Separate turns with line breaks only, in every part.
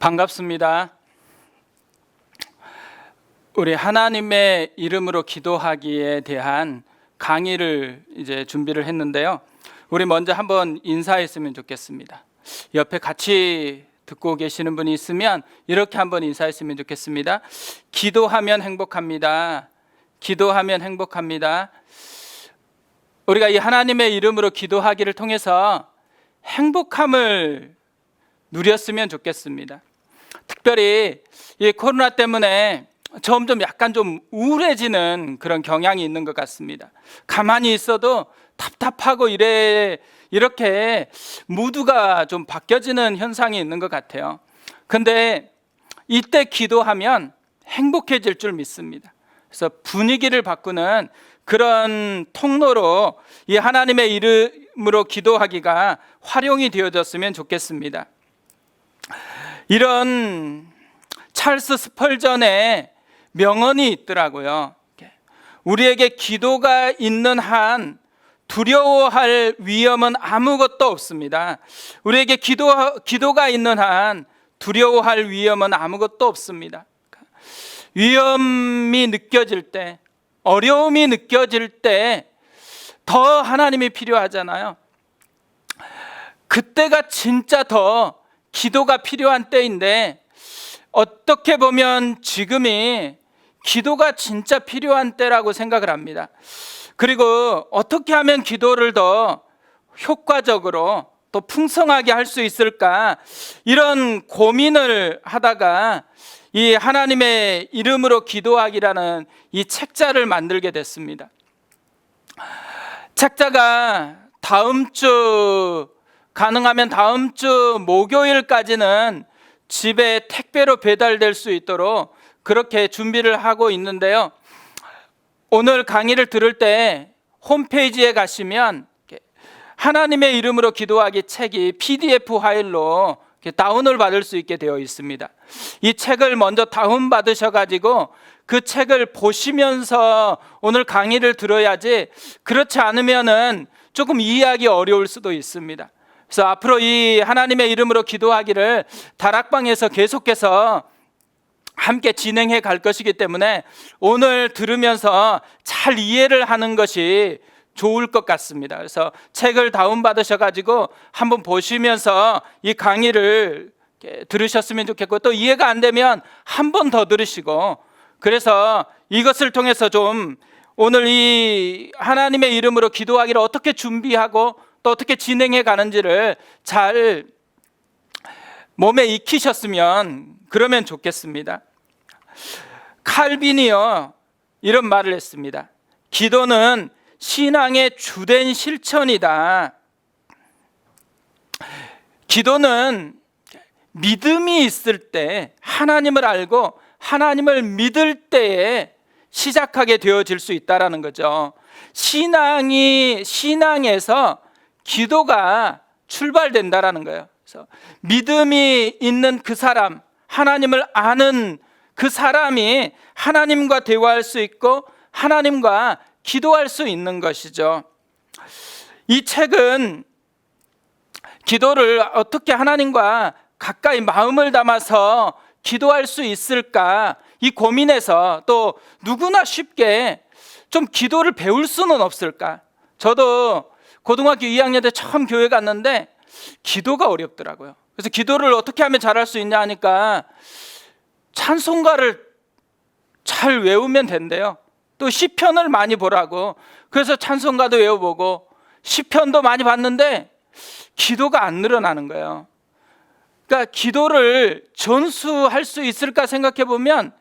반갑습니다. 우리 하나님의 이름으로 기도하기에 대한 강의를 이제 준비를 했는데요. 우리 먼저 한번 인사했으면 좋겠습니다. 옆에 같이 듣고 계시는 분이 있으면 이렇게 한번 인사했으면 좋겠습니다. 기도하면 행복합니다. 기도하면 행복합니다. 우리가 이 하나님의 이름으로 기도하기를 통해서 행복함을 누렸으면 좋겠습니다. 특별히 이 코로나 때문에 점점 약간 좀 우울해지는 그런 경향이 있는 것 같습니다. 가만히 있어도 답답하고 이렇게 무드가 좀 바뀌어지는 현상이 있는 것 같아요. 근데 이때 기도하면 행복해질 줄 믿습니다. 그래서 분위기를 바꾸는 그런 통로로 이 하나님의 이름으로 기도하기가 활용이 되어졌으면 좋겠습니다. 이런 찰스 스펄전의 명언이 있더라고요. 우리에게 기도가 있는 한 두려워할 위험은 아무것도 없습니다. 우리에게 기도가 있는 한 두려워할 위험은 아무것도 없습니다. 위험이 느껴질 때, 어려움이 느껴질 때 더 하나님이 필요하잖아요. 그때가 진짜 더 기도가 필요한 때인데, 어떻게 보면 지금이 기도가 진짜 필요한 때라고 생각을 합니다. 그리고 어떻게 하면 기도를 더 효과적으로 또 풍성하게 할 수 있을까, 이런 고민을 하다가 이 하나님의 이름으로 기도하기라는 이 책자를 만들게 됐습니다. 책자가 가능하면 다음 주 목요일까지는 집에 택배로 배달될 수 있도록 그렇게 준비를 하고 있는데요. 오늘 강의를 들을 때 홈페이지에 가시면 하나님의 이름으로 기도하기 책이 PDF 파일로 다운을 받을 수 있게 되어 있습니다. 이 책을 먼저 다운 받으셔가지고 그 책을 보시면서 오늘 강의를 들어야지, 그렇지 않으면은 조금 이해하기 어려울 수도 있습니다. 그래서 앞으로 이 하나님의 이름으로 기도하기를 다락방에서 계속해서 함께 진행해 갈 것이기 때문에 오늘 들으면서 잘 이해를 하는 것이 좋을 것 같습니다. 그래서 책을 다운받으셔가지고 한번 보시면서 이 강의를 들으셨으면 좋겠고, 또 이해가 안 되면 한 번 더 들으시고, 그래서 이것을 통해서 좀 오늘 이 하나님의 이름으로 기도하기를 어떻게 준비하고 또 어떻게 진행해 가는지를 잘 몸에 익히셨으면 그러면 좋겠습니다. 칼빈이요, 이런 말을 했습니다. 기도는 신앙의 주된 실천이다. 기도는 믿음이 있을 때, 하나님을 알고 하나님을 믿을 때에 시작하게 되어질 수 있다라는 거죠. 신앙에서 기도가 출발된다라는 거예요. 그래서 믿음이 있는 그 사람, 하나님을 아는 그 사람이 하나님과 대화할 수 있고 하나님과 기도할 수 있는 것이죠. 이 책은 기도를 어떻게 하나님과 가까이 마음을 담아서 기도할 수 있을까, 이 고민에서 또 누구나 쉽게 좀 기도를 배울 수는 없을까. 저도 고등학교 2학년 때 처음 교회 갔는데 기도가 어렵더라고요. 그래서 기도를 어떻게 하면 잘할 수 있냐 하니까 찬송가를 잘 외우면 된대요. 또 시편을 많이 보라고. 그래서 찬송가도 외워보고 시편도 많이 봤는데 기도가 안 늘어나는 거예요. 그러니까 기도를 전수할 수 있을까 생각해 보면,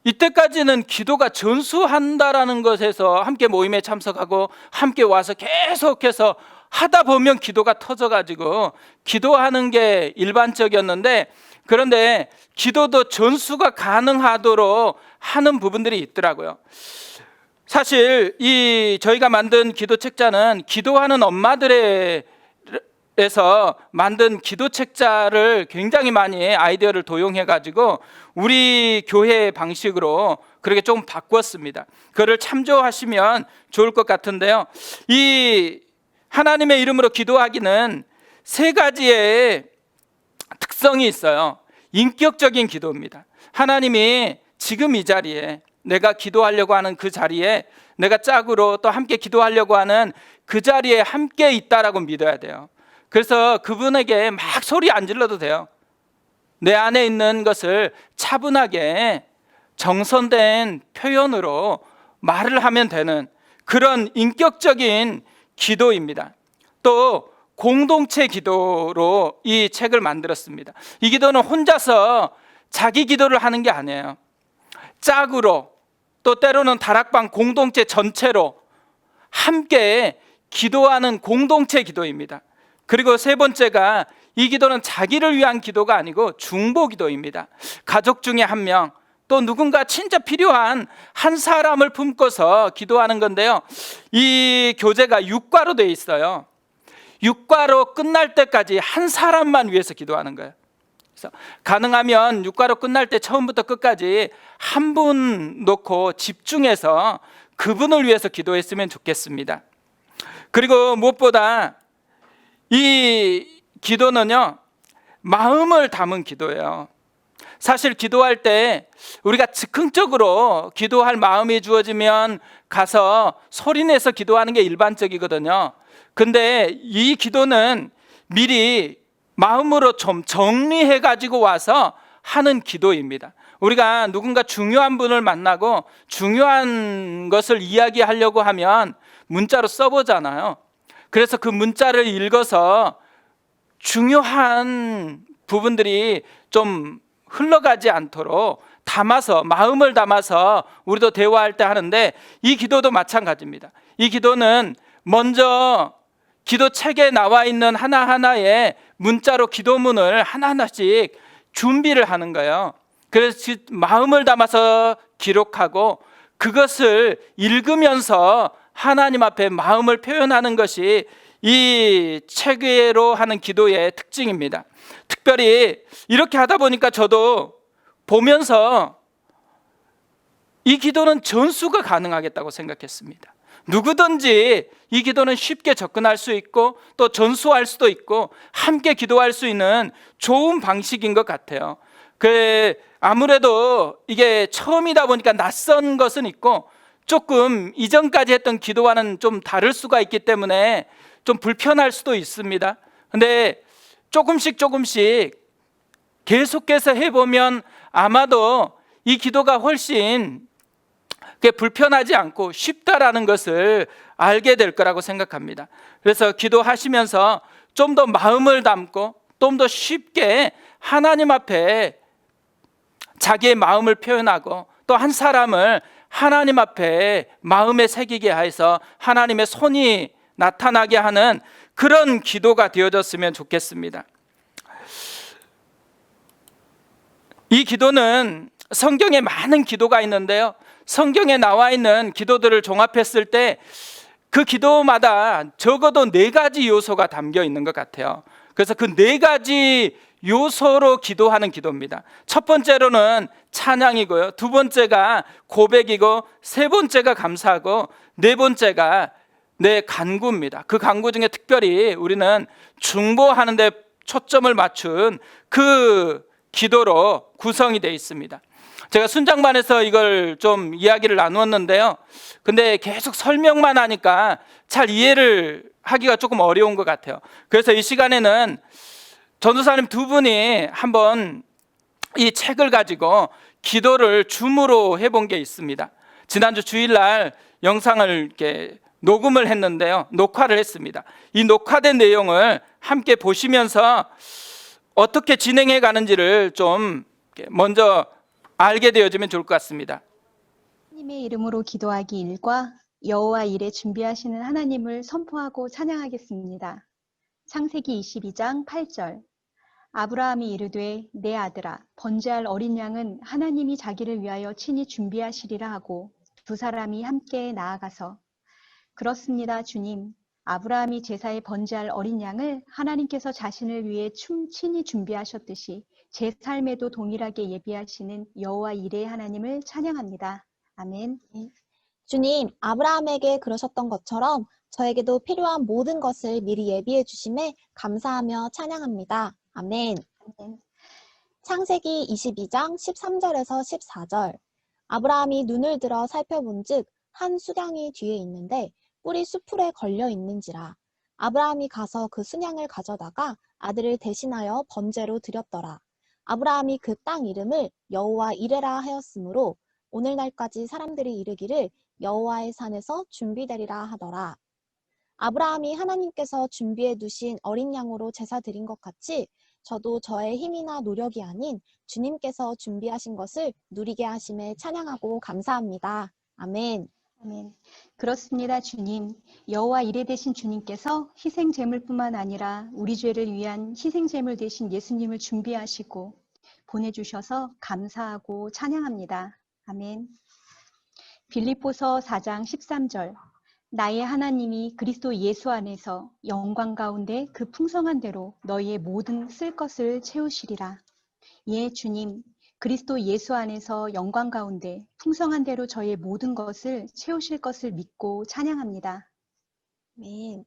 이때까지는 기도가 전수한다라는 것에서 함께 모임에 참석하고 함께 와서 계속해서 하다 보면 기도가 터져가지고 기도하는 게 일반적이었는데, 그런데 기도도 전수가 가능하도록 하는 부분들이 있더라고요. 사실 저희가 만든 기도 책자는 기도하는 엄마들에서 만든 기도 책자를 굉장히 많이 아이디어를 도용해 가지고 우리 교회 방식으로 그렇게 좀 바꿨습니다. 그거를 참조하시면 좋을 것 같은데요. 이 하나님의 이름으로 기도하기는 세 가지의 특성이 있어요. 인격적인 기도입니다. 하나님이 지금 이 자리에, 내가 기도하려고 하는 그 자리에, 내가 짝으로 또 함께 기도하려고 하는 그 자리에 함께 있다라고 믿어야 돼요. 그래서 그분에게 막 소리 안 질러도 돼요. 내 안에 있는 것을 차분하게 정선된 표현으로 말을 하면 되는 그런 인격적인 기도입니다. 또 공동체 기도로 이 책을 만들었습니다. 이 기도는 혼자서 자기 기도를 하는 게 아니에요. 짝으로, 또 때로는 다락방 공동체 전체로 함께 기도하는 공동체 기도입니다. 그리고 세 번째가, 이 기도는 자기를 위한 기도가 아니고 중보 기도입니다. 가족 중에 한 명, 또 누군가 진짜 필요한 한 사람을 품고서 기도하는 건데요. 이 교재가 6과로 되어 있어요. 6과로 끝날 때까지 한 사람만 위해서 기도하는 거예요. 그래서 가능하면 6과로 끝날 때 처음부터 끝까지 한 분 놓고 집중해서 그분을 위해서 기도했으면 좋겠습니다. 그리고 무엇보다 이 기도는요, 마음을 담은 기도예요. 사실 기도할 때 우리가 즉흥적으로 기도할 마음이 주어지면 가서 소리내서 기도하는 게 일반적이거든요. 근데 이 기도는 미리 마음으로 좀 정리해 가지고 와서 하는 기도입니다. 우리가 누군가 중요한 분을 만나고 중요한 것을 이야기하려고 하면 문자로 써보잖아요. 그래서 그 문자를 읽어서 중요한 부분들이 좀 흘러가지 않도록 담아서, 마음을 담아서 우리도 대화할 때 하는데, 이 기도도 마찬가지입니다. 이 기도는 먼저 기도책에 나와 있는 하나하나의 문자로 기도문을 하나하나씩 준비를 하는 거예요. 그래서 마음을 담아서 기록하고 그것을 읽으면서 하나님 앞에 마음을 표현하는 것이 이 책으로 하는 기도의 특징입니다. 특별히 이렇게 하다 보니까 저도 보면서 이 기도는 전수가 가능하겠다고 생각했습니다. 누구든지 이 기도는 쉽게 접근할 수 있고 또 전수할 수도 있고 함께 기도할 수 있는 좋은 방식인 것 같아요. 아무래도 이게 처음이다 보니까 낯선 것은 있고 조금 이전까지 했던 기도와는 좀 다를 수가 있기 때문에 좀 불편할 수도 있습니다. 근데 조금씩 계속해서 해보면 아마도 이 기도가 훨씬 불편하지 않고 쉽다라는 것을 알게 될 거라고 생각합니다. 그래서 기도하시면서 좀 더 마음을 담고 좀 더 쉽게 하나님 앞에 자기의 마음을 표현하고 또 한 사람을 하나님 앞에 마음에 새기게 해서 하나님의 손이 나타나게 하는 그런 기도가 되어졌으면 좋겠습니다. 이 기도는 성경에 많은 기도가 있는데요, 성경에 나와 있는 기도들을 종합했을 때 그 기도마다 적어도 4가지 요소가 담겨 있는 것 같아요. 그래서 그 4가지 요소로 기도하는 기도입니다. 첫 번째로는 찬양이고요, 두 번째가 고백이고, 세 번째가 감사하고, 네 번째가 내 간구입니다. 그 간구 중에 특별히 우리는 중보하는 데 초점을 맞춘 그 기도로 구성이 되어 있습니다. 제가 순장반에서 이걸 좀 이야기를 나누었는데요, 근데 계속 설명만 하니까 잘 이해를 하기가 조금 어려운 것 같아요. 그래서 이 시간에는 전도사님 2분이 한번 이 책을 가지고 기도를 줌으로 해본 게 있습니다. 지난주 주일날 영상을 이렇게 녹음을 했는데요, 녹화를 했습니다. 이 녹화된 내용을 함께 보시면서 어떻게 진행해 가는지를 좀 먼저 알게 되어지면 좋을 것 같습니다.
하나님의 이름으로 기도하기 1과 여호와 일에 준비하시는 하나님을 선포하고 찬양하겠습니다. 창세기 22장 8절. 아브라함이 이르되 내 아들아 번제할 어린 양은 하나님이 자기를 위하여 친히 준비하시리라 하고 두 사람이 함께 나아가서. 그렇습니다, 주님. 아브라함이 제사에 번제할 어린 양을 하나님께서 자신을 위해 친히 준비하셨듯이 제 삶에도 동일하게 예비하시는 여호와 일의 하나님을 찬양합니다. 아멘.
주님, 아브라함에게 그러셨던 것처럼 저에게도 필요한 모든 것을 미리 예비해 주심에 감사하며 찬양합니다. 아멘.
아멘.
창세기 22장 13절에서 14절. 아브라함이 눈을 들어 살펴본즉 한 수량이 뒤에 있는데 뿔이 수풀에 걸려 있는지라. 아브라함이 가서 그 수량을 가져다가 아들을 대신하여 번제로 드렸더라. 아브라함이 그 땅 이름을 여호와 이레라 하였으므로 오늘날까지 사람들이 이르기를 여호와의 산에서 준비되리라 하더라. 아브라함이 하나님께서 준비해 두신 어린 양으로 제사 드린 것 같이 저도 저의 힘이나 노력이 아닌 주님께서 준비하신 것을 누리게 하심에 찬양하고 감사합니다. 아멘.
아멘. 그렇습니다, 주님. 여호와 이레 되신 주님께서 희생 제물뿐만 아니라 우리 죄를 위한 희생 제물 되신 예수님을 준비하시고 보내주셔서 감사하고 찬양합니다. 아멘. 빌립보서 4장 13절. 나의 하나님이 그리스도 예수 안에서 영광 가운데 그 풍성한 대로 너희의 모든 쓸 것을 채우시리라. 예, 주님. 그리스도 예수 안에서 영광 가운데 풍성한 대로 저의 모든 것을 채우실 것을 믿고 찬양합니다.
아멘.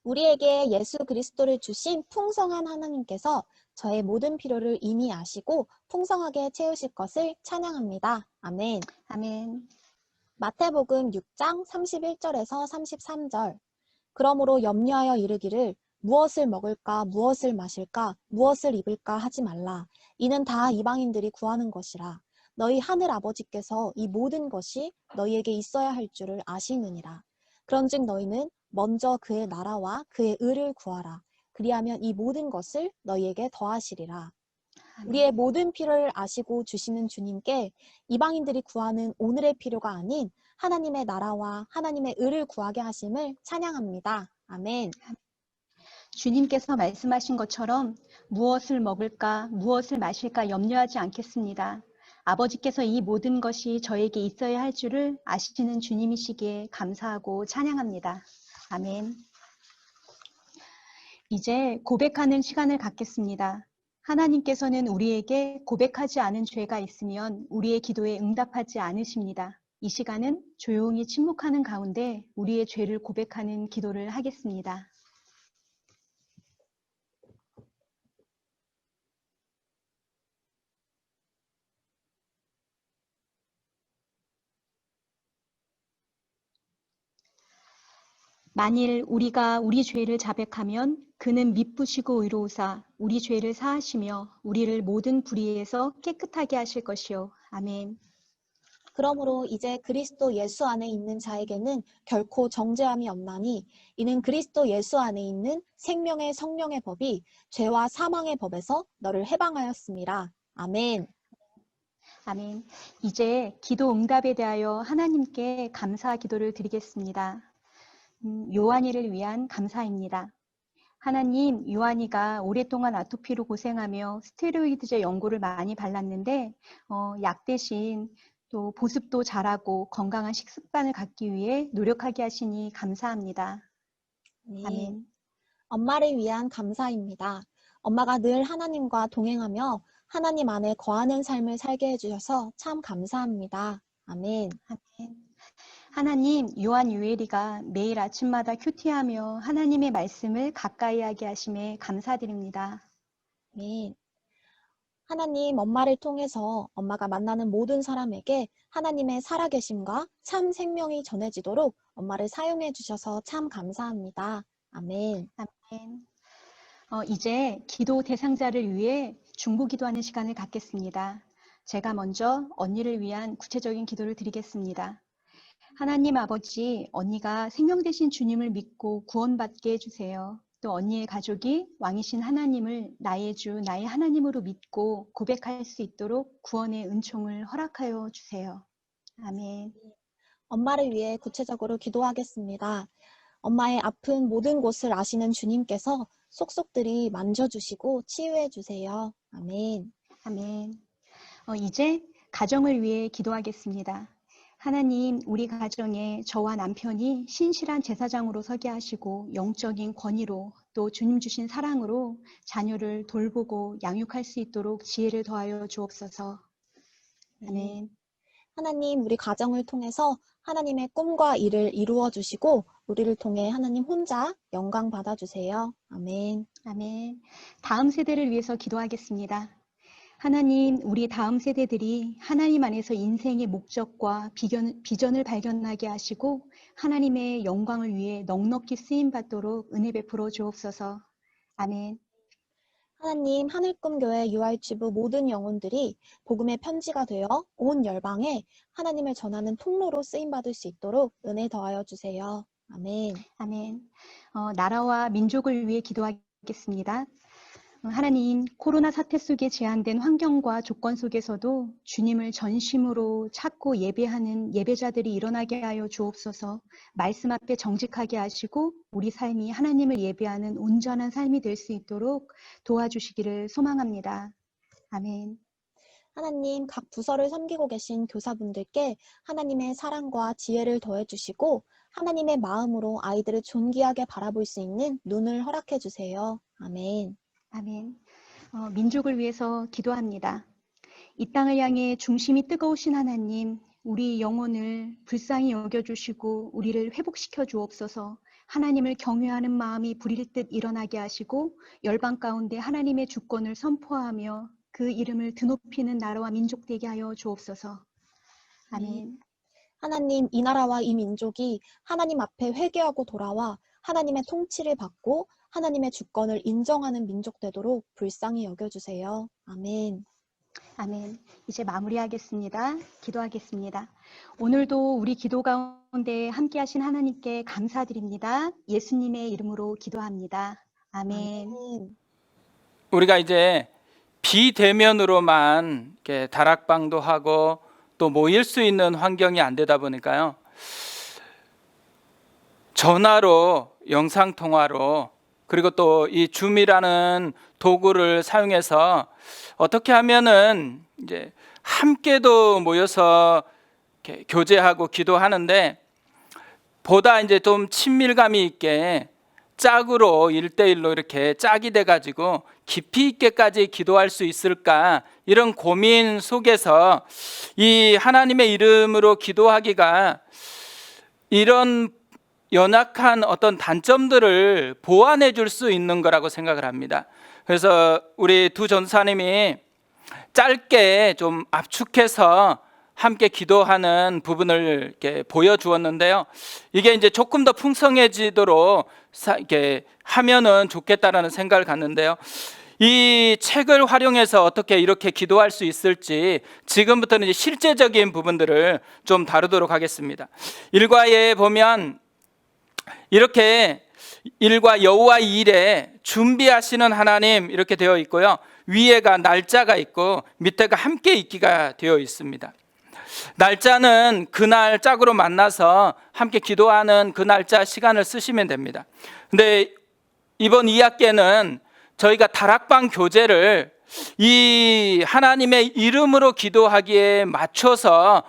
우리에게 예수 그리스도를 주신 풍성한 하나님께서 저의 모든 필요를 이미 아시고 풍성하게 채우실 것을 찬양합니다. 아멘.
아멘.
마태복음 6장 31절에서 33절. 그러므로 염려하여 이르기를 무엇을 먹을까, 무엇을 마실까, 무엇을 입을까 하지 말라. 이는 다 이방인들이 구하는 것이라. 너희 하늘 아버지께서 이 모든 것이 너희에게 있어야 할 줄을 아시느니라. 그런즉 너희는 먼저 그의 나라와 그의 의를 구하라. 그리하면 이 모든 것을 너희에게 더하시리라. 우리의 모든 필요를 아시고 주시는 주님께 이방인들이 구하는 오늘의 필요가 아닌 하나님의 나라와 하나님의 의를 구하게 하심을 찬양합니다. 아멘.
주님께서 말씀하신 것처럼 무엇을 먹을까, 무엇을 마실까 염려하지 않겠습니다. 아버지께서 이 모든 것이 저에게 있어야 할 줄을 아시는 주님이시기에 감사하고 찬양합니다. 아멘. 이제 고백하는 시간을 갖겠습니다. 하나님께서는 우리에게 고백하지 않은 죄가 있으면 우리의 기도에 응답하지 않으십니다. 이 시간은 조용히 침묵하는 가운데 우리의 죄를 고백하는 기도를 하겠습니다. 만일 우리가 우리 죄를 자백하면 그는 미쁘시고 의로우사 우리 죄를 사하시며 우리를 모든 불의에서 깨끗하게 하실 것이요. 아멘.
그러므로 이제 그리스도 예수 안에 있는 자에게는 결코 정죄함이 없나니 이는 그리스도 예수 안에 있는 생명의 성령의 법이 죄와 사망의 법에서 너를 해방하였습니다. 아멘.
아멘. 이제 기도 응답에 대하여 하나님께 감사 기도를 드리겠습니다. 요한이를 위한 감사입니다. 하나님, 요한이가 오랫동안 아토피로 고생하며 스테로이드제 연고를 많이 발랐는데 약 대신 또 보습도 잘하고 건강한 식습관을 갖기 위해 노력하게 하시니 감사합니다.
네.
아멘.
엄마를 위한 감사입니다. 엄마가 늘 하나님과 동행하며 하나님 안에 거하는 삶을 살게 해주셔서 참 감사합니다. 아멘.
아멘. 하나님, 요한 유엘이가 매일 아침마다 큐티하며 하나님의 말씀을 가까이 하게 하심에 감사드립니다.
아멘. 하나님, 엄마를 통해서 엄마가 만나는 모든 사람에게 하나님의 살아계심과 참 생명이 전해지도록 엄마를 사용해 주셔서 참 감사합니다. 아멘.
아멘. 이제 기도 대상자를 위해 중보기도하는 시간을 갖겠습니다. 제가 먼저 언니를 위한 구체적인 기도를 드리겠습니다. 하나님 아버지, 언니가 생명 되신 주님을 믿고 구원받게 해주세요. 또 언니의 가족이 왕이신 하나님을 나의 주, 나의 하나님으로 믿고 고백할 수 있도록 구원의 은총을 허락하여 주세요. 아멘.
엄마를 위해 구체적으로 기도하겠습니다. 엄마의 아픈 모든 곳을 아시는 주님께서 속속들이 만져주시고 치유해 주세요. 아멘.
아멘. 이제 가정을 위해 기도하겠습니다. 하나님, 우리 가정에 저와 남편이 신실한 제사장으로 서게 하시고 영적인 권위로 또 주님 주신 사랑으로 자녀를 돌보고 양육할 수 있도록 지혜를 더하여 주옵소서. 아멘.
하나님, 우리 가정을 통해서 하나님의 꿈과 일을 이루어 주시고 우리를 통해 하나님 혼자 영광 받아주세요. 아멘.
아멘. 다음 세대를 위해서 기도하겠습니다. 하나님, 우리 다음 세대들이 하나님 안에서 인생의 목적과 비전을 발견하게 하시고 하나님의 영광을 위해 넉넉히 쓰임 받도록 은혜 베풀어 주옵소서. 아멘.
하나님, 하늘꿈교회 유알치부 모든 영혼들이 복음의 편지가 되어 온 열방에 하나님을 전하는 통로로 쓰임받을 수 있도록 은혜 더하여 주세요. 아멘.
아멘. 나라와 민족을 위해 기도하겠습니다. 하나님, 코로나 사태 속에 제한된 환경과 조건 속에서도 주님을 전심으로 찾고 예배하는 예배자들이 일어나게 하여 주옵소서. 말씀 앞에 정직하게 하시고 우리 삶이 하나님을 예배하는 온전한 삶이 될 수 있도록 도와주시기를 소망합니다. 아멘.
하나님, 각 부서를 섬기고 계신 교사분들께 하나님의 사랑과 지혜를 더해주시고 하나님의 마음으로 아이들을 존귀하게 바라볼 수 있는 눈을 허락해 주세요. 아멘.
아멘. 민족을 위해서 기도합니다. 이 땅을 향해 중심이 뜨거우신 하나님, 우리 영혼을 불쌍히 여겨주시고 우리를 회복시켜 주옵소서. 하나님을 경외하는 마음이 불일 듯 일어나게 하시고 열방 가운데 하나님의 주권을 선포하며 그 이름을 드높이는 나라와 민족 되게 하여 주옵소서. 아멘.
하나님, 이 나라와 이 민족이 하나님 앞에 회개하고 돌아와 하나님의 통치를 받고 하나님의 주권을 인정하는 민족 되도록 불쌍히 여겨주세요. 아멘.
아멘. 이제 마무리하겠습니다. 기도하겠습니다. 오늘도 우리 기도 가운데 함께 하신 하나님께 감사드립니다. 예수님의 이름으로 기도합니다. 아멘.
아멘.
우리가 이제 비대면으로만 이렇게 다락방도 하고 또 모일 수 있는 환경이 안 되다 보니까요. 전화로, 영상통화로, 그리고 또 이 줌이라는 도구를 사용해서 어떻게 하면은 이제 함께도 모여서 이렇게 교제하고 기도하는데 보다 이제 좀 친밀감이 있게 짝으로 1대1로 이렇게 짝이 돼가지고 깊이 있게까지 기도할 수 있을까, 이런 고민 속에서 이 하나님의 이름으로 기도하기가 이런 연약한 어떤 단점들을 보완해 줄 수 있는 거라고 생각을 합니다. 그래서 우리 두 전사님이 짧게 좀 압축해서 함께 기도하는 부분을 이렇게 보여주었는데요. 이게 이제 조금 더 풍성해지도록 이렇게 하면은 좋겠다라는 생각을 갖는데요. 이 책을 활용해서 어떻게 이렇게 기도할 수 있을지 지금부터는 이제 실제적인 부분들을 좀 다루도록 하겠습니다. 일과에 보면 이렇게 일과 여호와 일에 준비하시는 하나님 이렇게 되어 있고요. 위에가 날짜가 있고 밑에가 함께 있기가 되어 있습니다. 날짜는 그날 짝으로 만나서 함께 기도하는 그 날짜 시간을 쓰시면 됩니다. 근데 이번 2학기에는 저희가 다락방 교제를 이 하나님의 이름으로 기도하기에 맞춰서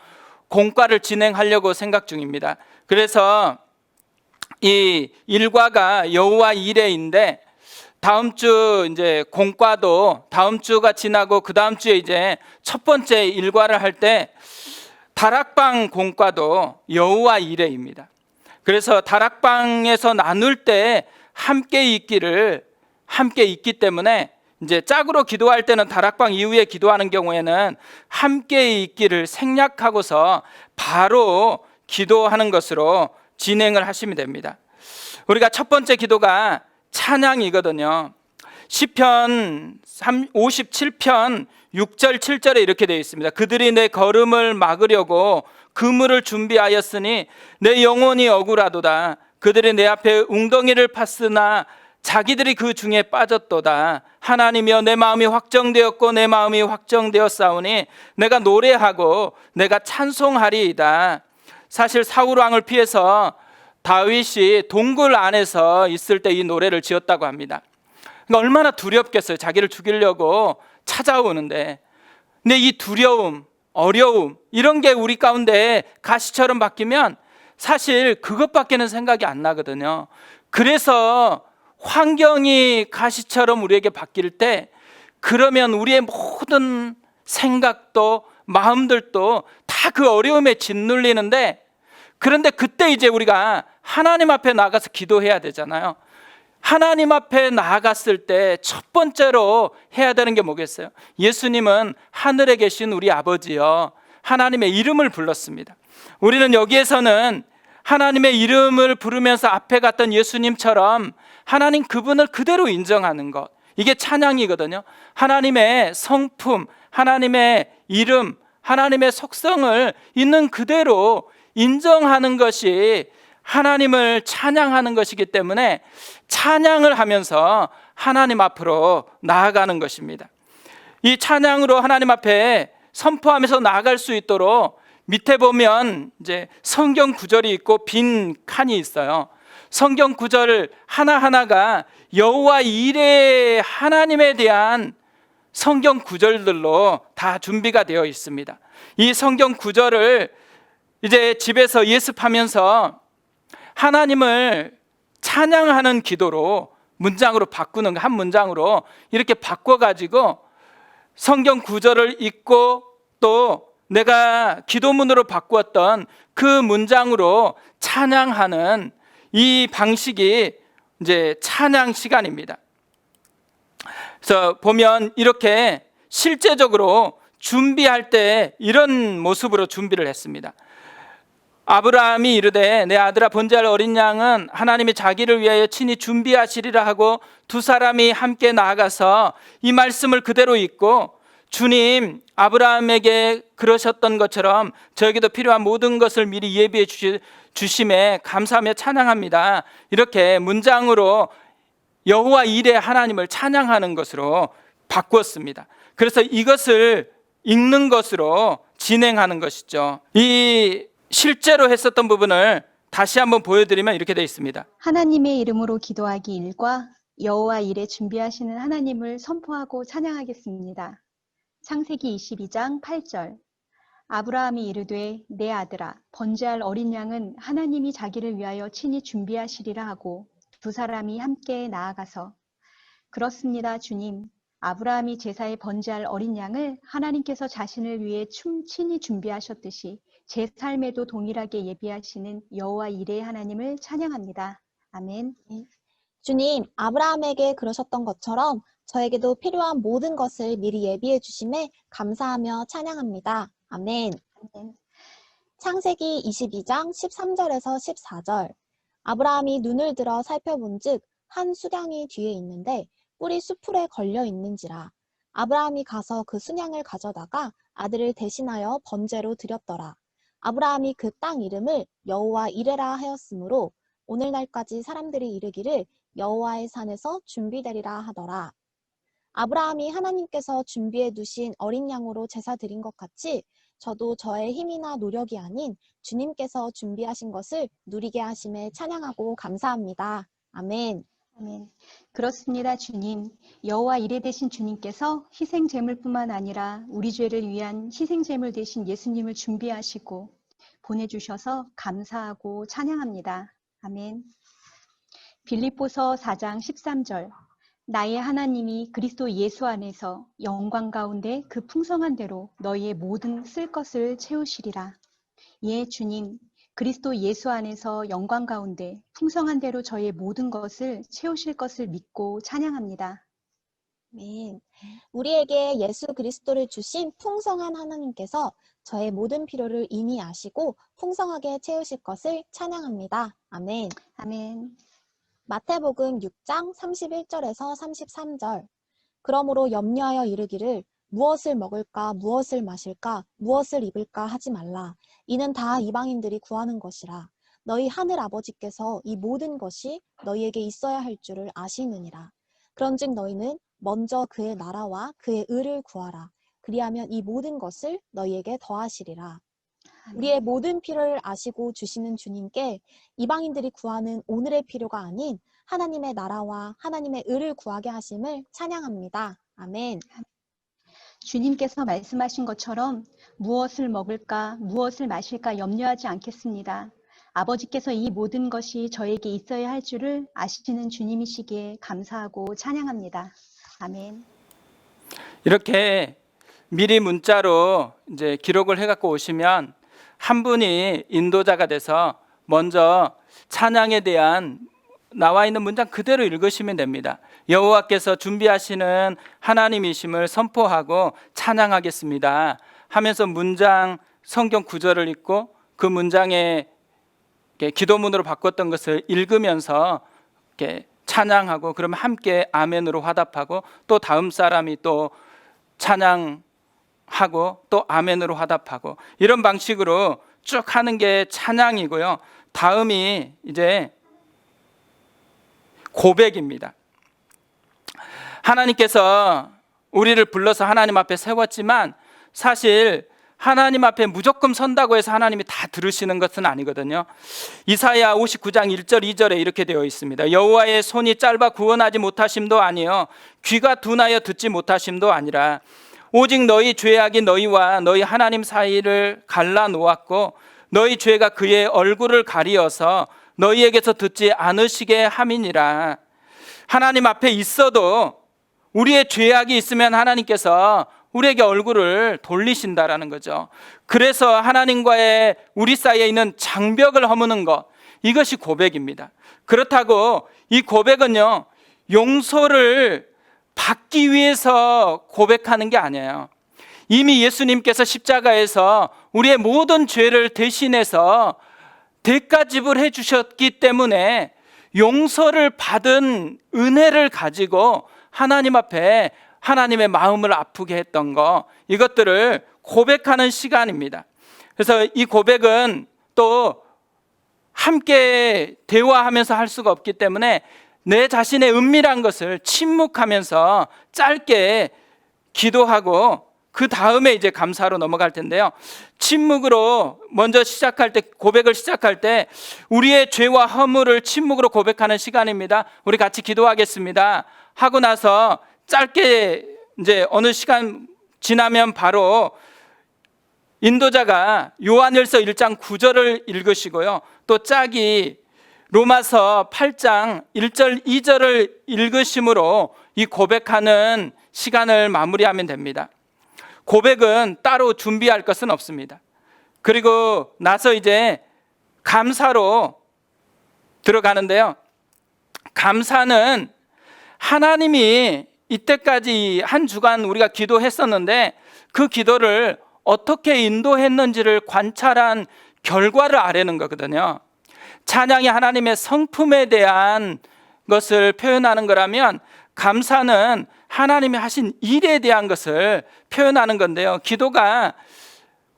공과를 진행하려고 생각 중입니다. 그래서 이 일과가 여호와 일회인데 다음 주 이제 공과도 다음 주가 지나고 그 다음 주에 이제 첫 번째 일과를 할 때 다락방 공과도 여호와 일회입니다. 그래서 다락방에서 나눌 때 함께 있기 때문에 이제 짝으로 기도할 때는 다락방 이후에 기도하는 경우에는 함께 있기를 생략하고서 바로 기도하는 것으로 진행을 하시면 됩니다. 우리가 첫 번째 기도가 찬양이거든요. 시편 57편 6절 7절에 이렇게 되어 있습니다. 그들이 내 걸음을 막으려고 그물을 준비하였으니 내 영혼이 억울하도다. 그들이 내 앞에 웅덩이를 팠으나 자기들이 그 중에 빠졌도다. 하나님이여 내 마음이 확정되었고 내 마음이 확정되었사오니 내가 노래하고 내가 찬송하리이다. 사실 사울 왕을 피해서 다윗이 동굴 안에서 있을 때 이 노래를 지었다고 합니다. 그러니까 얼마나 두렵겠어요. 자기를 죽이려고 찾아오는데. 근데 이 두려움, 어려움 이런 게 우리 가운데 가시처럼 바뀌면 사실 그것밖에는 생각이 안 나거든요. 그래서 환경이 가시처럼 우리에게 바뀔 때 그러면 우리의 모든 생각도 마음들도 다 그 어려움에 짓눌리는데, 그런데 그때 이제 우리가 하나님 앞에 나가서 기도해야 되잖아요. 하나님 앞에 나아갔을 때 첫 번째로 해야 되는 게 뭐겠어요? 예수님은 하늘에 계신 우리 아버지여 하나님의 이름을 불렀습니다. 우리는 여기에서는 하나님의 이름을 부르면서 앞에 갔던 예수님처럼 하나님 그분을 그대로 인정하는 것, 이게 찬양이거든요. 하나님의 성품, 하나님의 이름, 하나님의 속성을 있는 그대로 인정하는 것이 하나님을 찬양하는 것이기 때문에 찬양을 하면서 하나님 앞으로 나아가는 것입니다. 이 찬양으로 하나님 앞에 선포하면서 나아갈 수 있도록 밑에 보면 이제 성경 구절이 있고 빈 칸이 있어요. 성경 구절 하나하나가 여호와 이레 하나님에 대한 성경 구절들로 다 준비가 되어 있습니다. 이 성경 구절을 이제 집에서 예습하면서 하나님을 찬양하는 기도로 문장으로 바꾸는 한 문장으로 이렇게 바꿔가지고 성경 구절을 읽고 또 내가 기도문으로 바꾸었던 그 문장으로 찬양하는 이 방식이 이제 찬양 시간입니다. 그래서 보면 이렇게 실제적으로 준비할 때 이런 모습으로 준비를 했습니다. 아브라함이 이르되 내 아들아 번제할 어린 양은 하나님이 자기를 위하여 친히 준비하시리라 하고 두 사람이 함께 나아가서 이 말씀을 그대로 읽고 주님 아브라함에게 그러셨던 것처럼 저에게도 필요한 모든 것을 미리 예비해 주심에 감사하며 찬양합니다. 이렇게 문장으로 여호와 이레 하나님을 찬양하는 것으로 바꾸었습니다. 그래서 이것을 읽는 것으로 진행하는 것이죠. 이 실제로 했었던 부분을 다시 한번 보여드리면 이렇게 되어 있습니다.
하나님의 이름으로 기도하기 1과 여호와 이레 준비하시는 하나님을 선포하고 찬양하겠습니다. 창세기 22장 8절. 아브라함이 이르되 내 아들아 번제할 어린 양은 하나님이 자기를 위하여 친히 준비하시리라 하고 두 사람이 함께 나아가서 그렇습니다 주님. 아브라함이 제사에 번제할 어린 양을 하나님께서 자신을 위해 친히 준비하셨듯이 제 삶에도 동일하게 예비하시는 여호와 이레 하나님을 찬양합니다. 아멘.
주님, 아브라함에게 그러셨던 것처럼 저에게도 필요한 모든 것을 미리 예비해 주심에 감사하며 찬양합니다. 아멘. 창세기 22장 13절에서 14절. 아브라함이 눈을 들어 살펴본즉 한 수량이 뒤에 있는데 뿔이 수풀에 걸려 있는지라. 아브라함이 가서 그 수량을 가져다가 아들을 대신하여 번제로 드렸더라. 아브라함이 그 땅 이름을 여호와 이레라 하였으므로 오늘날까지 사람들이 이르기를 여호와의 산에서 준비되리라 하더라. 아브라함이 하나님께서 준비해 두신 어린 양으로 제사 드린 것 같이 저도 저의 힘이나 노력이 아닌 주님께서 준비하신 것을 누리게 하심에 찬양하고 감사합니다. 아멘.
아멘. 그렇습니다 주님. 여호와 이레 되신 주님께서 희생 제물뿐만 아니라 우리 죄를 위한 희생 제물 되신 예수님을 준비하시고 보내주셔서 감사하고 찬양합니다. 아멘. 빌립보서 4장 13절. 나의 하나님이 그리스도 예수 안에서 영광 가운데 그 풍성한 대로 너희의 모든 쓸 것을 채우시리라. 예 주님, 그리스도 예수 안에서 영광 가운데 풍성한 대로 저희의 모든 것을 채우실 것을 믿고 찬양합니다.
아멘. 우리에게 예수 그리스도를 주신 풍성한 하나님께서 저의 모든 필요를 이미 아시고 풍성하게 채우실 것을 찬양합니다. 아멘.
아멘.
마태복음 6장 31절에서 33절. 그러므로 염려하여 이르기를 무엇을 먹을까 무엇을 마실까 무엇을 입을까 하지 말라. 이는 다 이방인들이 구하는 것이라. 너희 하늘 아버지께서 이 모든 것이 너희에게 있어야 할 줄을 아시느니라. 그런즉 너희는 먼저 그의 나라와 그의 의를 구하라. 그리하면 이 모든 것을 너희에게 더하시리라. 우리의 모든 필요를 아시고 주시는 주님께 이방인들이 구하는 오늘의 필요가 아닌 하나님의 나라와 하나님의 의를 구하게 하심을 찬양합니다. 아멘.
주님께서 말씀하신 것처럼 무엇을 먹을까, 무엇을 마실까 염려하지 않겠습니다. 아버지께서 이 모든 것이 저에게 있어야 할 줄을 아시는 주님이시기에 감사하고 찬양합니다. 아멘.
이렇게 미리 문자로 이제 기록을 해갖고 오시면 한 분이 인도자가 돼서 먼저 찬양에 대한 나와 있는 문장 그대로 읽으시면 됩니다. 여호와께서 준비하시는 하나님이심을 선포하고 찬양하겠습니다 하면서 문장 성경 구절을 읽고 그 문장에 기도문으로 바꿨던 것을 읽으면서 이렇게 찬양하고, 그러면 함께 아멘으로 화답하고, 또 다음 사람이 또 찬양하고 또 아멘으로 화답하고, 이런 방식으로 쭉 하는 게 찬양이고요. 다음이 이제 고백입니다. 하나님께서 우리를 불러서 하나님 앞에 세웠지만 사실 하나님 앞에 무조건 선다고 해서 하나님이 다 들으시는 것은 아니거든요. 이사야 59장 1절 2절에 이렇게 되어 있습니다. 여호와의 손이 짧아 구원하지 못하심도 아니요 귀가 둔하여 듣지 못하심도 아니라 오직 너희 죄악이 너희와 너희 하나님 사이를 갈라 놓았고 너희 죄가 그의 얼굴을 가리어서 너희에게서 듣지 않으시게 함이니라. 하나님 앞에 있어도 우리의 죄악이 있으면 하나님께서 우리에게 얼굴을 돌리신다라는 거죠. 그래서 하나님과의 우리 사이에 있는 장벽을 허무는 것, 이것이 고백입니다. 그렇다고 이 고백은요, 용서를 받기 위해서 고백하는 게 아니에요. 이미 예수님께서 십자가에서 우리의 모든 죄를 대신해서 대가 지불해 주셨기 때문에 용서를 받은 은혜를 가지고 하나님 앞에 하나님의 마음을 아프게 했던 거, 이것들을 고백하는 시간입니다. 그래서 이 고백은 또 함께 대화하면서 할 수가 없기 때문에 내 자신의 은밀한 것을 침묵하면서 짧게 기도하고 그 다음에 이제 감사로 넘어갈 텐데요. 침묵으로 먼저 시작할 때, 고백을 시작할 때 우리의 죄와 허물을 침묵으로 고백하는 시간입니다. 우리 같이 기도하겠습니다. 하고 나서 짧게 이제 어느 시간 지나면 바로 인도자가 요한일서 1장 9절을 읽으시고요. 또 짝이 로마서 8장 1절 2절을 읽으심으로 이 고백하는 시간을 마무리하면 됩니다. 고백은 따로 준비할 것은 없습니다. 그리고 나서 이제 감사로 들어가는데요. 감사는 하나님이 이때까지 한 주간 우리가 기도했었는데 그 기도를 어떻게 인도했는지를 관찰한 결과를 아뢰는 거거든요. 찬양이 하나님의 성품에 대한 것을 표현하는 거라면 감사는 하나님이 하신 일에 대한 것을 표현하는 건데요. 기도가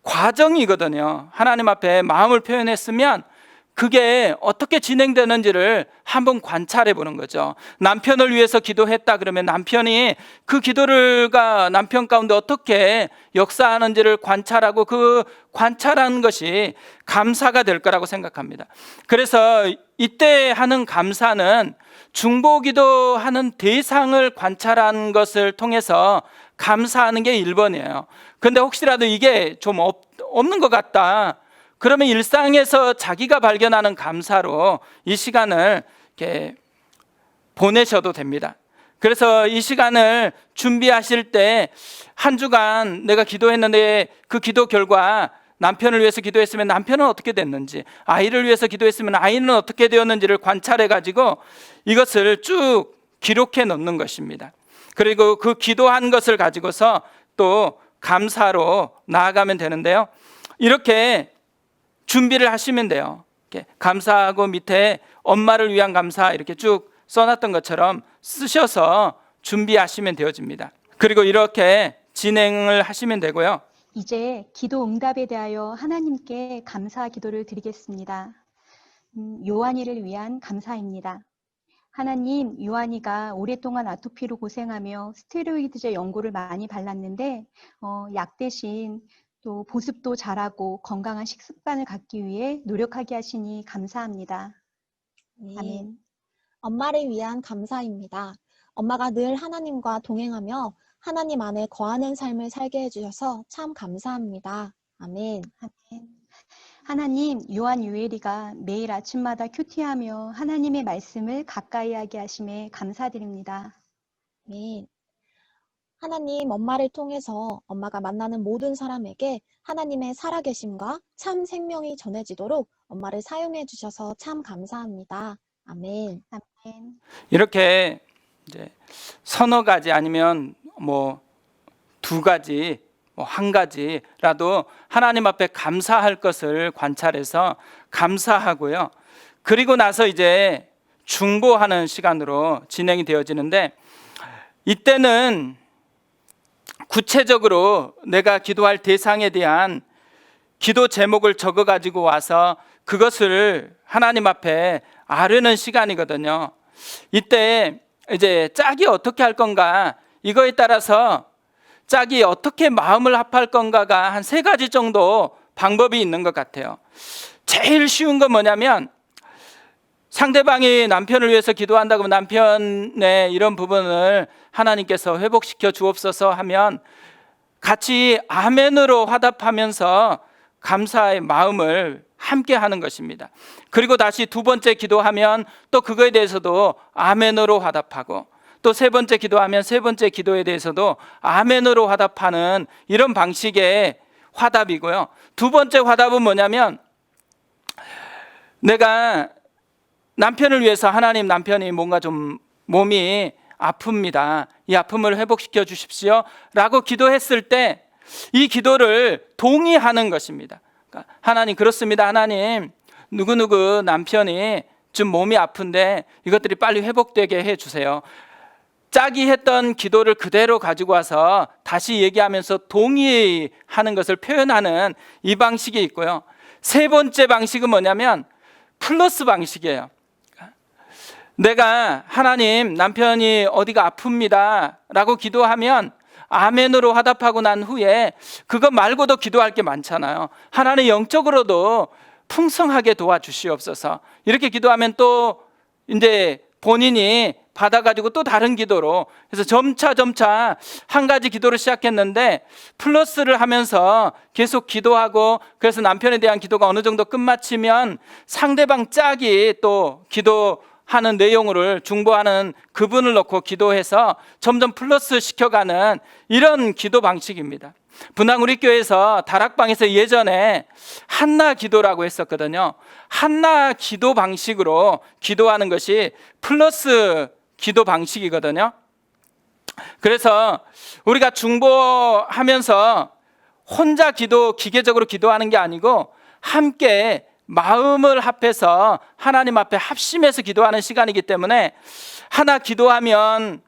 과정이거든요. 하나님 앞에 마음을 표현했으면 그게 어떻게 진행되는지를 한번 관찰해 보는 거죠. 남편을 위해서 기도했다 그러면 남편이 그 기도가 남편 가운데 어떻게 역사하는지를 관찰하고 그 관찰한 것이 감사가 될 거라고 생각합니다. 그래서 이때 하는 감사는 중보기도 하는 대상을 관찰한 것을 통해서 감사하는 게 1번이에요. 그런데 혹시라도 이게 좀 없는 것 같다, 그러면 일상에서 자기가 발견하는 감사로 이 시간을 이렇게 보내셔도 됩니다. 그래서 이 시간을 준비하실 때 한 주간 내가 기도했는데 그 기도 결과 남편을 위해서 기도했으면 남편은 어떻게 됐는지, 아이를 위해서 기도했으면 아이는 어떻게 되었는지를 관찰해 가지고 이것을 쭉 기록해 놓는 것입니다. 그리고 그 기도한 것을 가지고서 또 감사로 나아가면 되는데요. 이렇게 준비를 하시면 돼요. 이렇게 감사하고 밑에 엄마를 위한 감사 이렇게 쭉 써놨던 것처럼 쓰셔서 준비하시면 되어집니다. 그리고 이렇게 진행을 하시면 되고요.
이제 기도 응답에 대하여 하나님께 감사 기도를 드리겠습니다. 요한이를 위한 감사입니다. 하나님, 요한이가 오랫동안 아토피로 고생하며 스테로이드제 연고를 많이 발랐는데 약 대신 또 보습도 잘하고 건강한 식습관을 갖기 위해 노력하게 하시니 감사합니다.
네.
아멘.
엄마를 위한 감사입니다. 엄마가 늘 하나님과 동행하며 하나님 안에 거하는 삶을 살게 해주셔서 참 감사합니다. 아멘.
아멘. 하나님, 요한 유엘이가 매일 아침마다 큐티하며 하나님의 말씀을 가까이 하게 하심에 감사드립니다.
아멘. 하나님, 엄마를 통해서 엄마가 만나는 모든 사람에게 하나님의 살아계심과 참 생명이 전해지도록 엄마를 사용해 주셔서 참 감사합니다. 아멘.
아멘.
이렇게 이제 서너 가지 아니면 뭐 두 가지, 뭐 한 가지라도 하나님 앞에 감사할 것을 관찰해서 감사하고요. 그리고 나서 이제 중보하는 시간으로 진행이 되어지는데, 이때는 구체적으로 내가 기도할 대상에 대한 기도 제목을 적어 가지고 와서 그것을 하나님 앞에 아뢰는 시간이거든요. 이때 이제 짝이 어떻게 할 건가, 이거에 따라서 짝이 어떻게 마음을 합할 건가가 한 세 가지 정도 방법이 있는 것 같아요. 제일 쉬운 건 뭐냐면, 상대방이 남편을 위해서 기도한다고 하면 남편의 이런 부분을 하나님께서 회복시켜 주옵소서 하면 같이 아멘으로 화답하면서 감사의 마음을 함께 하는 것입니다. 그리고 다시 두 번째 기도하면 또 그거에 대해서도 아멘으로 화답하고, 또 세 번째 기도하면 세 번째 기도에 대해서도 아멘으로 화답하는 이런 방식의 화답이고요. 두 번째 화답은 뭐냐면, 내가 남편을 위해서 하나님, 남편이 뭔가 좀 몸이 아픕니다, 이 아픔을 회복시켜 주십시오 라고 기도했을 때 이 기도를 동의하는 것입니다. 그러니까 하나님, 그렇습니다. 하나님, 누구누구 남편이 좀 몸이 아픈데 이것들이 빨리 회복되게 해주세요. 짝이 했던 기도를 그대로 가지고 와서 다시 얘기하면서 동의하는 것을 표현하는 이 방식이 있고요. 세 번째 방식은 뭐냐면 플러스 방식이에요. 내가 하나님, 남편이 어디가 아픕니다 라고 기도하면 아멘으로 화답하고 난 후에 그것 말고도 기도할 게 많잖아요. 하나님, 영적으로도 풍성하게 도와주시옵소서, 이렇게 기도하면 또 이제 본인이 받아가지고 또 다른 기도로, 그래서 점차 한 가지 기도를 시작했는데 플러스를 하면서 계속 기도하고, 그래서 남편에 대한 기도가 어느 정도 끝마치면 상대방 짝이 또 기도하는 내용을 중보하는 그분을 놓고 기도해서 점점 플러스 시켜가는 이런 기도 방식입니다. 분당 우리 교회에서 다락방에서 예전에 한나 기도라고 했었거든요. 한나 기도 방식으로 기도하는 것이 플러스 기도 방식이거든요. 그래서 우리가 중보하면서 혼자 기계적으로 기도하는 게 아니고 함께 마음을 합해서 하나님 앞에 합심해서 기도하는 시간이기 때문에, 하나 기도하면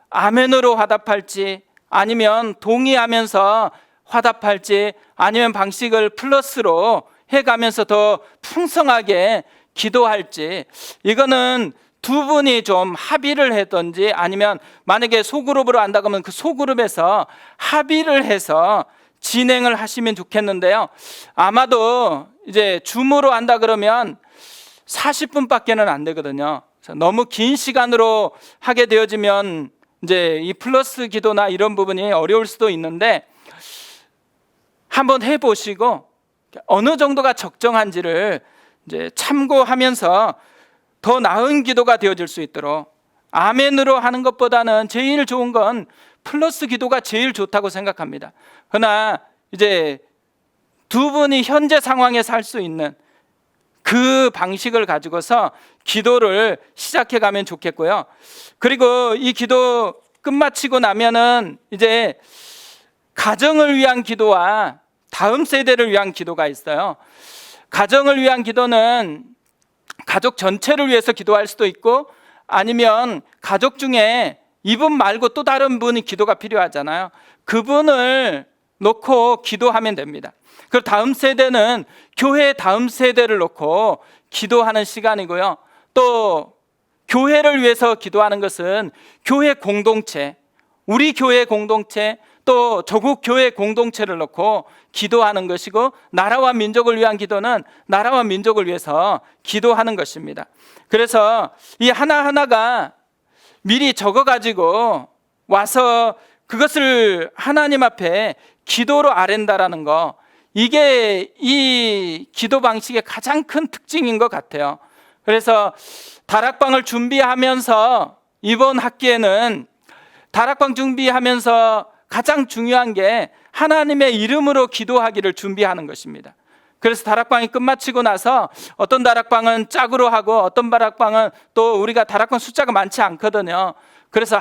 아멘으로 화답할지, 아니면 동의하면서 화답할지, 아니면 방식을 플러스로 해가면서 더 풍성하게 기도할지, 이거는 두 분이 좀 합의를 했던지, 아니면 만약에 소그룹으로 한다고 하면 그 소그룹에서 합의를 해서 진행을 하시면 좋겠는데요. 아마도 이제 줌으로 한다 그러면 40분밖에는 안 되거든요. 너무 긴 시간으로 하게 되어지면 이제 이 플러스 기도나 이런 부분이 어려울 수도 있는데, 한번 해보시고 어느 정도가 적정한지를 이제 참고하면서 더 나은 기도가 되어질 수 있도록, 아멘으로 하는 것보다는 제일 좋은 건 플러스 기도가 제일 좋다고 생각합니다. 그러나 이제 두 분이 현재 상황에서 할 수 있는 그 방식을 가지고서 기도를 시작해 가면 좋겠고요. 그리고 이 기도 끝마치고 나면은 이제 가정을 위한 기도와 다음 세대를 위한 기도가 있어요. 가정을 위한 기도는 가족 전체를 위해서 기도할 수도 있고, 아니면 가족 중에 이분 말고 또 다른 분이 기도가 필요하잖아요. 그분을 놓고 기도하면 됩니다. 그리고 다음 세대는 교회 다음 세대를 놓고 기도하는 시간이고요. 또 교회를 위해서 기도하는 것은 교회 공동체, 우리 교회 공동체, 또 조국 교회 공동체를 놓고 기도하는 것이고, 나라와 민족을 위한 기도는 나라와 민족을 위해서 기도하는 것입니다. 그래서 이 하나하나가 미리 적어가지고 와서 그것을 하나님 앞에 기도로 아랜다라는 거, 이게 이 기도 방식의 가장 큰 특징인 것 같아요. 그래서 다락방을 준비하면서 이번 학기에는 다락방 준비하면서 가장 중요한 게 하나님의 이름으로 기도하기를 준비하는 것입니다. 그래서 다락방이 끝마치고 나서 어떤 다락방은 짝으로 하고 어떤 다락방은 또 우리가 다락방 숫자가 많지 않거든요. 그래서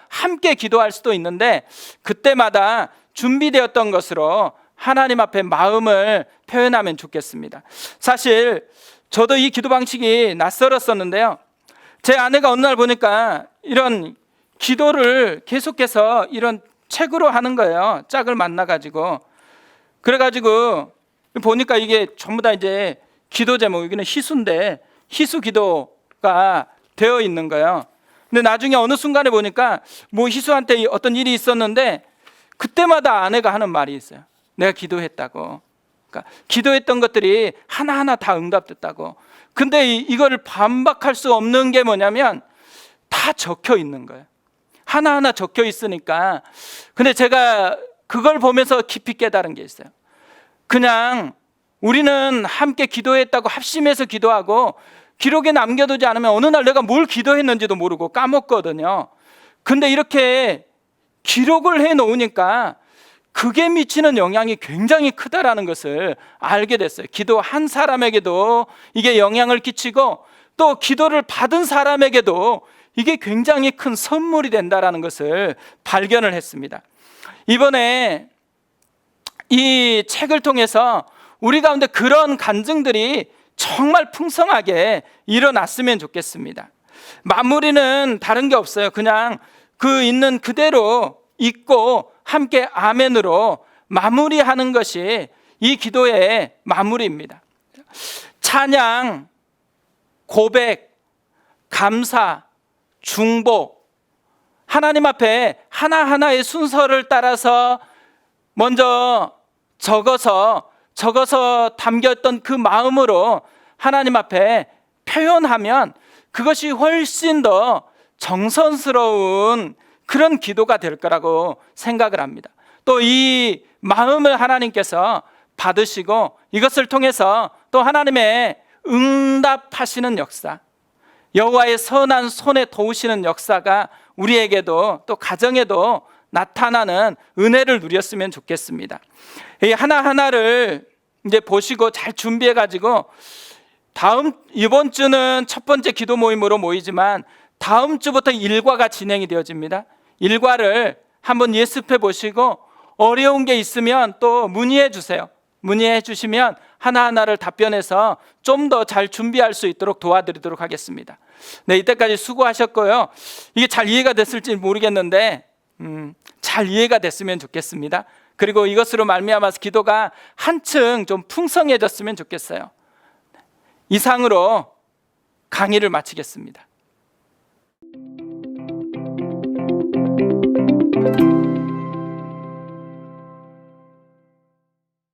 함께 기도할 수도 있는데 그때마다 준비되었던 것으로 하나님 앞에 마음을 표현하면 좋겠습니다. 사실 저도 이 기도 방식이 낯설었었는데요. 제 아내가 어느 날 보니까 이런 기도를 계속해서 이런 책으로 하는 거예요. 짝을 만나가지고. 그래가지고 보니까 이게 전부 다 이제 기도 제목, 여기는 희수인데 희수 기도가 되어 있는 거예요. 근데 나중에 어느 순간에 보니까 뭐 희수한테 어떤 일이 있었는데 그때마다 아내가 하는 말이 있어요. 내가 기도했다고. 그러니까 기도했던 것들이 하나하나 다 응답됐다고. 근데 이거를 반박할 수 없는 게 뭐냐면 다 적혀 있는 거예요. 하나하나 적혀 있으니까. 근데 제가 그걸 보면서 깊이 깨달은 게 있어요. 그냥 우리는 함께 기도했다고 합심해서 기도하고 기록에 남겨두지 않으면 어느 날 내가 뭘 기도했는지도 모르고 까먹거든요. 근데 이렇게 기록을 해 놓으니까 그게 미치는 영향이 굉장히 크다라는 것을 알게 됐어요. 기도 한 사람에게도 이게 영향을 끼치고 또 기도를 받은 사람에게도 이게 굉장히 큰 선물이 된다라는 것을 발견을 했습니다. 이번에 이 책을 통해서 우리 가운데 그런 간증들이 정말 풍성하게 일어났으면 좋겠습니다. 마무리는 다른 게 없어요. 그냥 그 있는 그대로 읽고 함께 아멘으로 마무리하는 것이 이 기도의 마무리입니다. 찬양, 고백, 감사, 중복, 하나님 앞에 하나하나의 순서를 따라서 먼저 적어서 담겼던 그 마음으로 하나님 앞에 표현하면 그것이 훨씬 더 정성스러운 그런 기도가 될 거라고 생각을 합니다. 또 이 마음을 하나님께서 받으시고 이것을 통해서 또 하나님의 응답하시는 역사, 여호와의 선한 손에 도우시는 역사가 우리에게도 또 가정에도 나타나는 은혜를 누렸으면 좋겠습니다. 이 하나하나를 이제 보시고 잘 준비해 가지고 이번 주는 첫 번째 기도 모임으로 모이지만 다음 주부터 일과가 진행이 되어집니다. 일과를 한번 예습해 보시고 어려운 게 있으면 또 문의해 주세요. 문의해 주시면 하나하나를 답변해서 좀 더 잘 준비할 수 있도록 도와드리도록 하겠습니다. 네, 이때까지 수고하셨고요. 이게 잘 이해가 됐을지 모르겠는데 잘 이해가 됐으면 좋겠습니다. 그리고 이것으로 말미암아서 기도가 한층 좀 풍성해졌으면 좋겠어요. 이상으로 강의를 마치겠습니다.